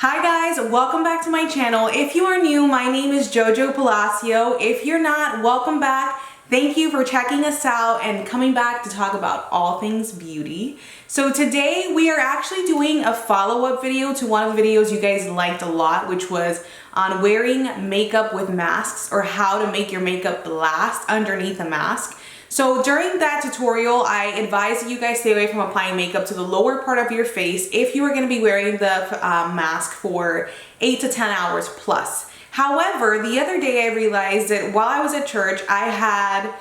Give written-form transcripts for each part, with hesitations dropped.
Hi guys, welcome back to my channel. If you are new, my name is Jojo Palacio. If you're not, welcome back. Thank you for checking us out and coming back to talk about all things beauty. So today we are actually doing a follow-up video to one of the videos you guys liked a lot, which was on wearing makeup with masks or how to make your makeup last underneath a mask. So during that tutorial, I advise that you guys stay away from applying makeup to the lower part of your face if you are going to be wearing the mask for 8 to 10 hours plus. However, the other day I realized that while I was at church, I had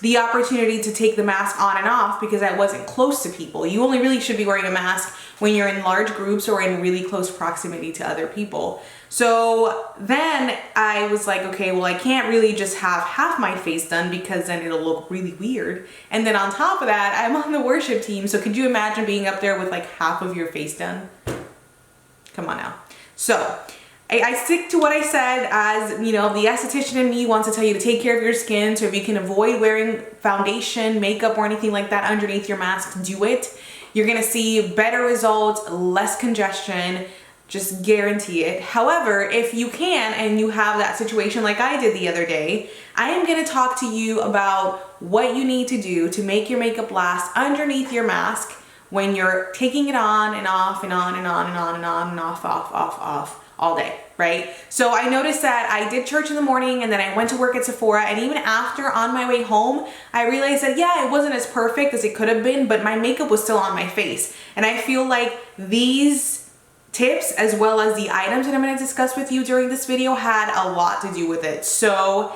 the opportunity to take the mask on and off because I wasn't close to people. You only really should be wearing a mask when you're in large groups or in really close proximity to other people. So then I was like, okay, well, I can't really just have half my face done because then it'll look really weird. And then on top of that, I'm on the worship team. So could you imagine being up there with like half of your face done? Come on now. So I stick to what I said, as you know, the esthetician in me wants to tell you to take care of your skin. So if you can avoid wearing foundation, makeup, or anything like that underneath your mask, do it. You're gonna see better results, less congestion, just guarantee it. However, if you can and you have that situation like I did the other day, I am gonna talk to you about what you need to do to make your makeup last underneath your mask when you're taking it on and off and on and on and on and on and off all day, right? So I noticed that I did church in the morning and then I went to work at Sephora, and even after, on my way home, I realized that yeah, it wasn't as perfect as it could have been, but my makeup was still on my face. And I feel like these tips, as well as the items that I'm going to discuss with you during this video, had a lot to do with it. So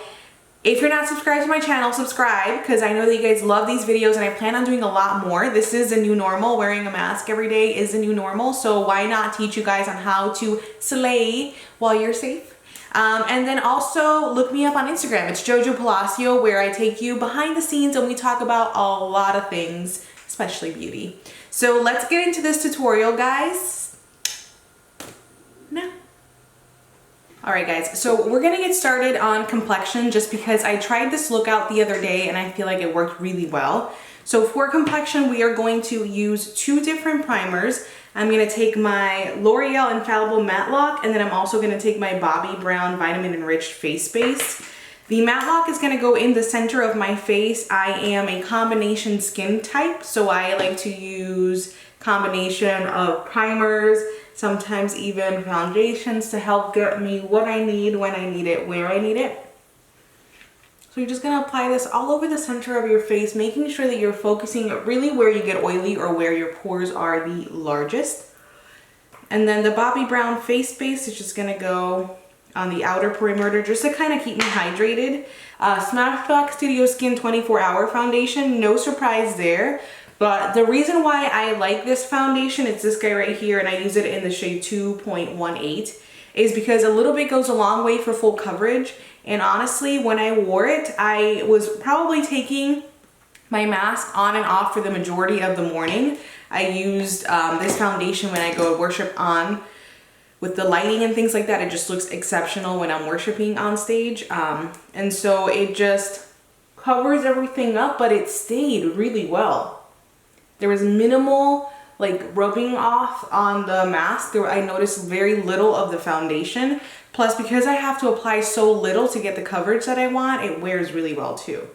if you're not subscribed to my channel, subscribe, because I know that you guys love these videos and I plan on doing a lot more. This is a new normal. Wearing a mask every day is a new normal. So why not teach you guys on how to slay while you're safe? And then also look me up on Instagram. It's Jojo Palacio, where I take you behind the scenes and we talk about a lot of things, especially beauty. So let's get into this tutorial, guys. Now. Alright guys, so we're gonna get started on complexion just because I tried this look out the other day and I feel like it worked really well. So for complexion, we are going to use two different primers. I'm gonna take my L'Oreal Infallible Matte Lock, and then I'm also gonna take my Bobbi Brown Vitamin Enriched Face Base. The matte lock is gonna go in the center of my face. I am a combination skin type, so I like to use combination of primers, sometimes even foundations to help get me what I need, when I need it, where I need it. So you're just gonna apply this all over the center of your face, making sure that you're focusing really where you get oily or where your pores are the largest. And then the Bobbi Brown Face Base is just gonna go on the outer perimeter just to kind of keep me hydrated. Smashbox Studio Skin 24-Hour Foundation, no surprise there. But the reason why I like this foundation, it's this guy right here, and I use it in the shade 2.18, is because a little bit goes a long way for full coverage. And honestly, when I wore it, I was probably taking my mask on and off for the majority of the morning. I used this foundation when I go to worship on. With the lighting and things like that, it just looks exceptional when I'm worshiping on stage. And so it just covers everything up, but it stayed really well. There was minimal like rubbing off on the mask. I noticed very little of the foundation. Plus, because I have to apply so little to get the coverage that I want, it wears really well too.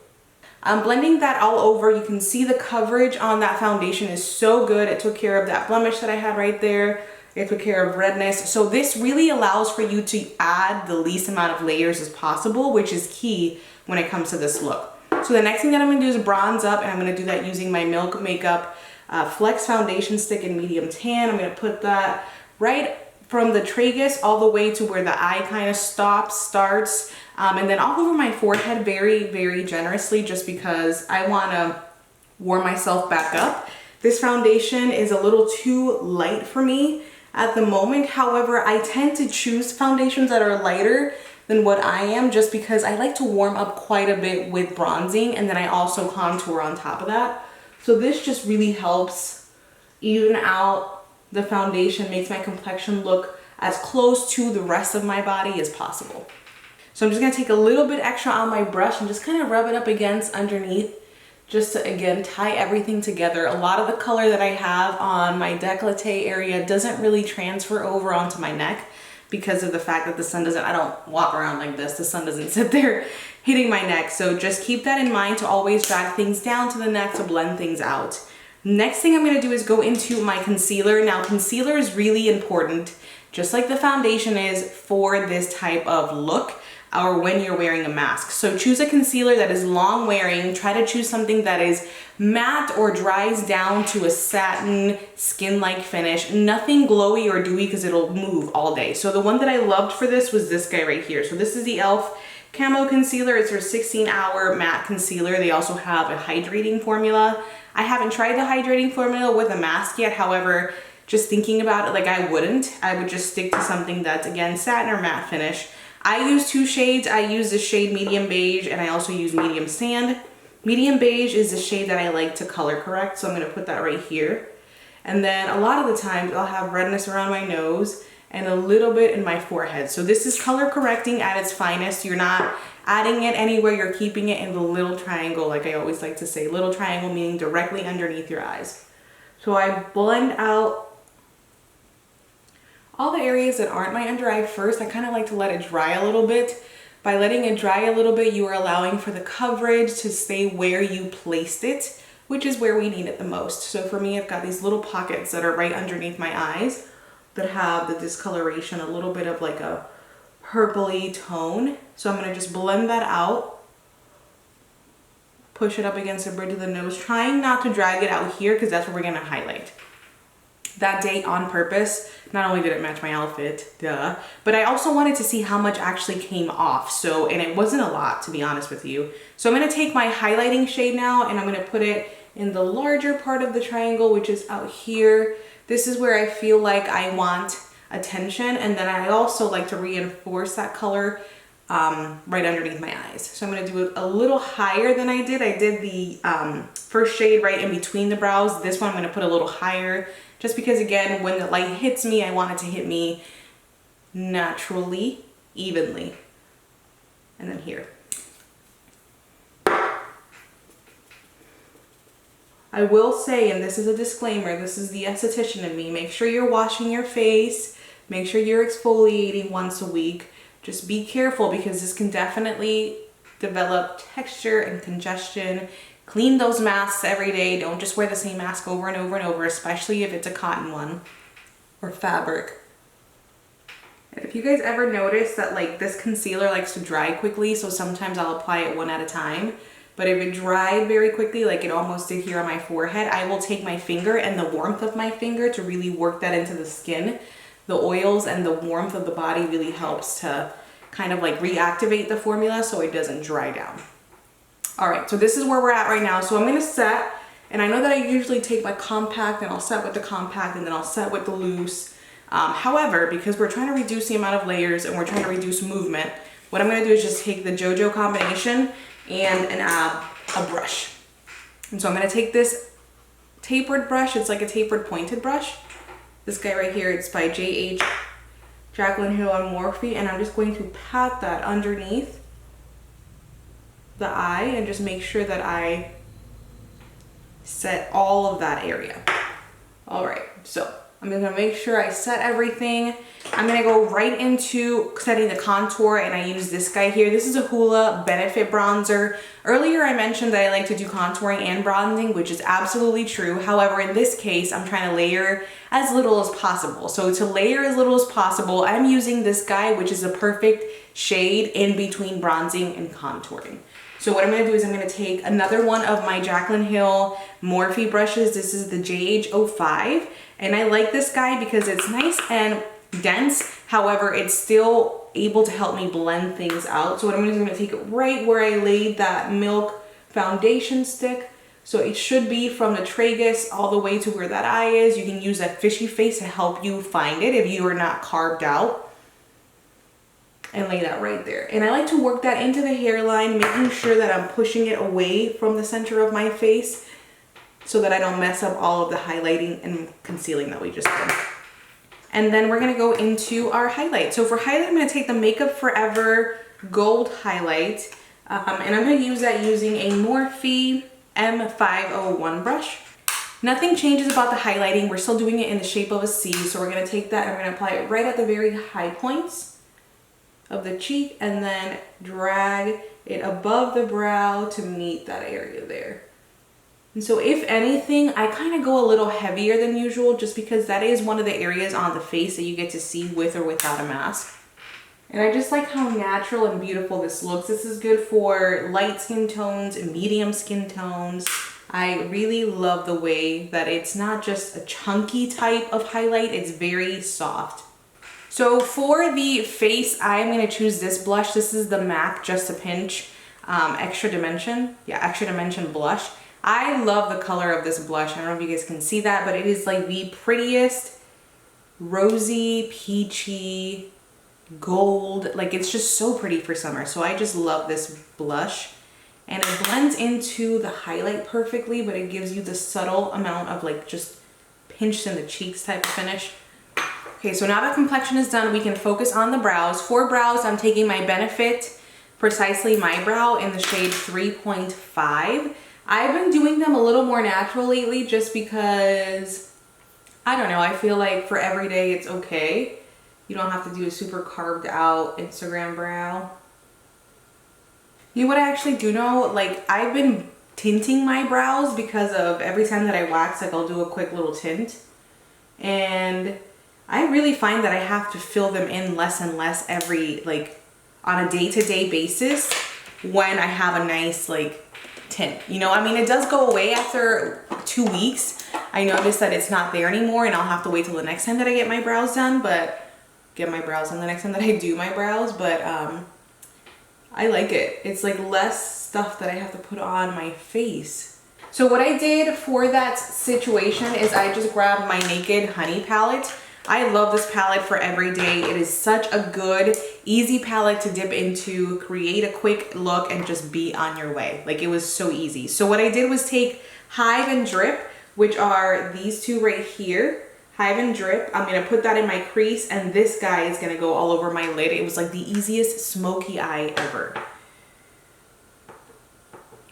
I'm blending that all over. You can see the coverage on that foundation is so good. It took care of that blemish that I had right there. It took care of redness. So this really allows for you to add the least amount of layers as possible, which is key when it comes to this look. So the next thing that I'm gonna do is bronze up, and I'm gonna do that using my Milk Makeup Flex Foundation Stick in medium tan. I'm gonna put that right from the tragus all the way to where the eye kind of starts, and then all over my forehead very, very generously, just because I wanna warm myself back up. This foundation is a little too light for me at the moment. However, I tend to choose foundations that are lighter than what I am, just because I like to warm up quite a bit with bronzing, and then I also contour on top of that. So this just really helps even out the foundation, makes my complexion look as close to the rest of my body as possible. So I'm just gonna take a little bit extra on my brush and just kind of rub it up against underneath, just to, again, tie everything together. A lot of the color that I have on my décolleté area doesn't really transfer over onto my neck because of the fact that the sun doesn't, I don't walk around like this, the sun doesn't sit there hitting my neck. So just keep that in mind to always drag things down to the neck to blend things out. Next thing I'm gonna do is go into my concealer. Now concealer is really important, just like the foundation is for this type of look or when you're wearing a mask. So choose a concealer that is long wearing. Try to choose something that is matte or dries down to a satin skin-like finish. Nothing glowy or dewy because it'll move all day. So the one that I loved for this was this guy right here. So this is the e.l.f. Camo Concealer. It's their 16-hour matte concealer. They also have a hydrating formula. I haven't tried the hydrating formula with a mask yet. However, just thinking about it, like I would just stick to something that's, again, satin or matte finish. I use two shades. I use the shade Medium Beige and I also use Medium Sand. Medium Beige is the shade that I like to color correct, so I'm going to put that right here. And then a lot of the times I'll have redness around my nose and a little bit in my forehead. So this is color correcting at its finest. You're not adding it anywhere, you're keeping it in the little triangle, like I always like to say. Little triangle meaning directly underneath your eyes. So I blend out all the areas that aren't my under eye first. I kind of like to let it dry a little bit. By letting it dry a little bit, you are allowing for the coverage to stay where you placed it, which is where we need it the most. So for me, I've got these little pockets that are right underneath my eyes that have the discoloration, a little bit of like a purpley tone. So I'm gonna just blend that out, push it up against the bridge of the nose, trying not to drag it out here because that's where we're gonna highlight. That day on purpose, not only did it match my outfit, duh, but I also wanted to see how much actually came off. So, and it wasn't a lot, to be honest with you. So I'm gonna take my highlighting shade now and I'm gonna put it in the larger part of the triangle, which is out here. This is where I feel like I want attention. And then I also like to reinforce that color right underneath my eyes. So I'm gonna do it a little higher than I did. I did the first shade right in between the brows. This one I'm gonna put a little higher, just because again, when the light hits me, I want it to hit me naturally, evenly. And then here. I will say, and this is a disclaimer, this is the esthetician in me, make sure you're washing your face, make sure you're exfoliating once a week. Just be careful because this can definitely develop texture and congestion. Clean those masks every day. Don't just wear the same mask over and over and over, especially if it's a cotton one or fabric. And if you guys ever notice that like this concealer likes to dry quickly, so sometimes I'll apply it one at a time, but if it dried very quickly, like it almost did here on my forehead, I will take my finger and the warmth of my finger to really work that into the skin. The oils and the warmth of the body really helps to kind of like reactivate the formula so it doesn't dry down. All right, so this is where we're at right now. So I'm gonna set, and I know that I usually take my compact and I'll set with the compact and then I'll set with the loose. However, because we're trying to reduce the amount of layers and we're trying to reduce movement, what I'm gonna do is just take the JoJo combination and a brush. And so I'm gonna take this tapered brush. It's like a tapered pointed brush. This guy right here, it's by J.H. Jaclyn Hill on Morphe, and I'm just going to pat that underneath the eye and just make sure that I set all of that area. All right, so I'm gonna make sure I set everything. I'm gonna go right into setting the contour, and I use this guy here. This is a Hoola Benefit Bronzer. Earlier I mentioned that I like to do contouring and bronzing, which is absolutely true. However, in this case, I'm trying to layer as little as possible. So to layer as little as possible, I'm using this guy, which is a perfect shade in between bronzing and contouring. So what I'm gonna do is I'm gonna take another one of my Jaclyn Hill Morphe brushes. This is the JH05. And I like this guy because it's nice and dense. However, it's still able to help me blend things out. So what I'm gonna do is I'm gonna take it right where I laid that Milk foundation stick. So it should be from the tragus all the way to where that eye is. You can use that fishy face to help you find it if you are not carved out. And lay that right there. And I like to work that into the hairline, making sure that I'm pushing it away from the center of my face so that I don't mess up all of the highlighting and concealing that we just did. And then we're gonna go into our highlight. So for highlight, I'm gonna take the Makeup Forever Gold Highlight. And I'm gonna use that using a Morphe M501 brush. Nothing changes about the highlighting. We're still doing it in the shape of a C. So we're gonna take that and we're gonna apply it right at the very high points of the cheek and then drag it above the brow to meet that area there. And so if anything, I kind of go a little heavier than usual just because that is one of the areas on the face that you get to see with or without a mask. And I just like how natural and beautiful this looks. This is good for light skin tones and medium skin tones. I really love the way that it's not just a chunky type of highlight, it's very soft. So for the face, I'm going to choose this blush. This is the MAC Just a Pinch Extra Dimension. Yeah, Extra Dimension blush. I love the color of this blush. I don't know if you guys can see that, but it is like the prettiest rosy, peachy, gold. Like it's just so pretty for summer. So I just love this blush. And it blends into the highlight perfectly, but it gives you the subtle amount of like just pinched in the cheeks type of finish. Okay, so now that complexion is done, we can focus on the brows. For brows, I'm taking my Benefit Precisely My Brow in the shade 3.5. I've been doing them a little more natural lately just because, I don't know, I feel like for every day it's okay. You don't have to do a super carved out Instagram brow. You know what I actually do know? Like, I've been tinting my brows because of every time that I wax, like I'll do a quick little tint. And I really find that I have to fill them in less and less every, like, on a day-to-day basis when I have a nice, like, tint. You know, I mean, it does go away after 2 weeks. I notice that it's not there anymore and I'll have to wait till the next time that I get my brows done, but the next time that I do my brows, but I like it. It's like less stuff that I have to put on my face. So what I did for that situation is I just grabbed my Naked Honey palette. I love this palette for every day. It is such a good, easy palette to dip into, create a quick look, and just be on your way. Like, it was so easy. So what I did was take Hive and Drip, which are these two right here. Hive and Drip. I'm going to put that in my crease, and this guy is going to go all over my lid. It was like the easiest smoky eye ever.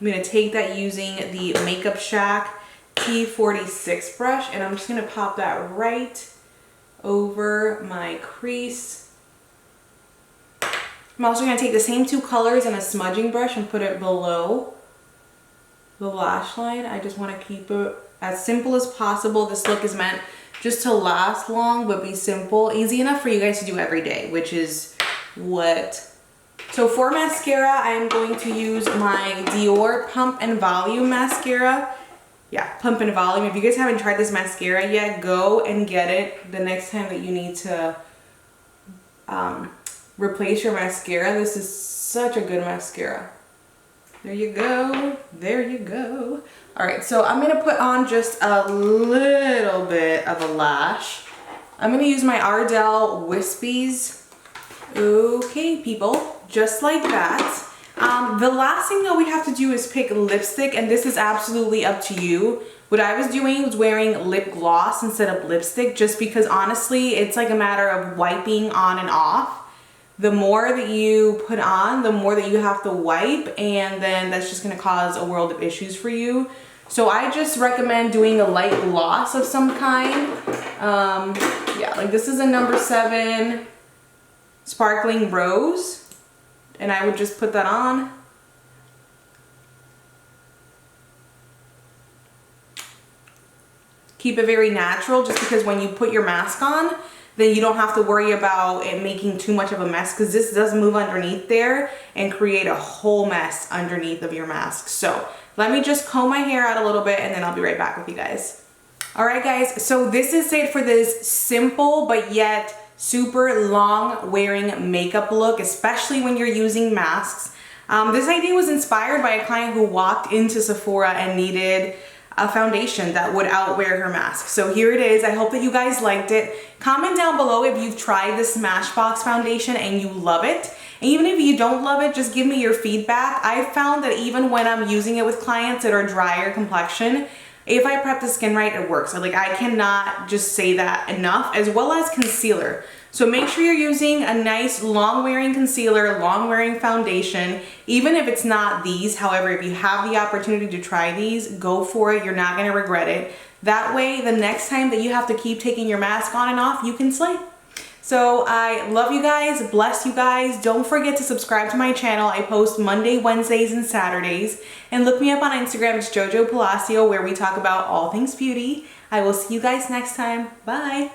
I'm going to take that using the Makeup Shack T46 brush, and I'm just going to pop that right over my crease. I'm also going to take the same two colors and a smudging brush and put it below the lash line. I just want to keep it as simple as possible. This look is meant just to last long but be simple, easy enough for you guys to do every day, which is what. So for mascara, I am going to use my Dior Pump and Volume mascara. Yeah, Pump and Volume. If you guys haven't tried this mascara yet, go and get it the next time that you need to replace your mascara. This is such a good mascara. There you go. There you go. All right, so I'm going to put on just a little bit of a lash. I'm going to use my Ardell Wispies. Okay, people, just like that. The last thing that we have to do is pick lipstick, and this is absolutely up to you. What I was doing was wearing lip gloss instead of lipstick, just because honestly, it's like a matter of wiping on and off. The more that you put on, the more that you have to wipe, and then that's just gonna cause a world of issues for you. So I just recommend doing a light gloss of some kind. Yeah, like this is a number 7 Sparkling Rose. And I would just put that on. Keep it very natural, just because when you put your mask on, then you don't have to worry about it making too much of a mess, because this does move underneath there and create a whole mess underneath of your mask. So let me just comb my hair out a little bit and then I'll be right back with you guys. All right, guys, so this is it for this simple but yet super long wearing makeup look, especially when you're using masks. This idea was inspired by a client who walked into Sephora and needed a foundation that would outwear her mask. So here it is. I hope that you guys liked it. Comment down below if you've tried this Smashbox foundation and you love it. And even if you don't love it, just give me your feedback. I've found that even when I'm using it with clients that are drier complexion, if I prep the skin right, it works. Like, I cannot just say that enough, as well as concealer. So make sure you're using a nice long wearing concealer, long wearing foundation, even if it's not these. However, if you have the opportunity to try these, go for it. You're not gonna regret it. That way, the next time that you have to keep taking your mask on and off, you can slay. So I love you guys, bless you guys. Don't forget to subscribe to my channel. I post Monday, Wednesdays, and Saturdays. And look me up on Instagram, it's Jojo Palacio, where we talk about all things beauty. I will see you guys next time. Bye.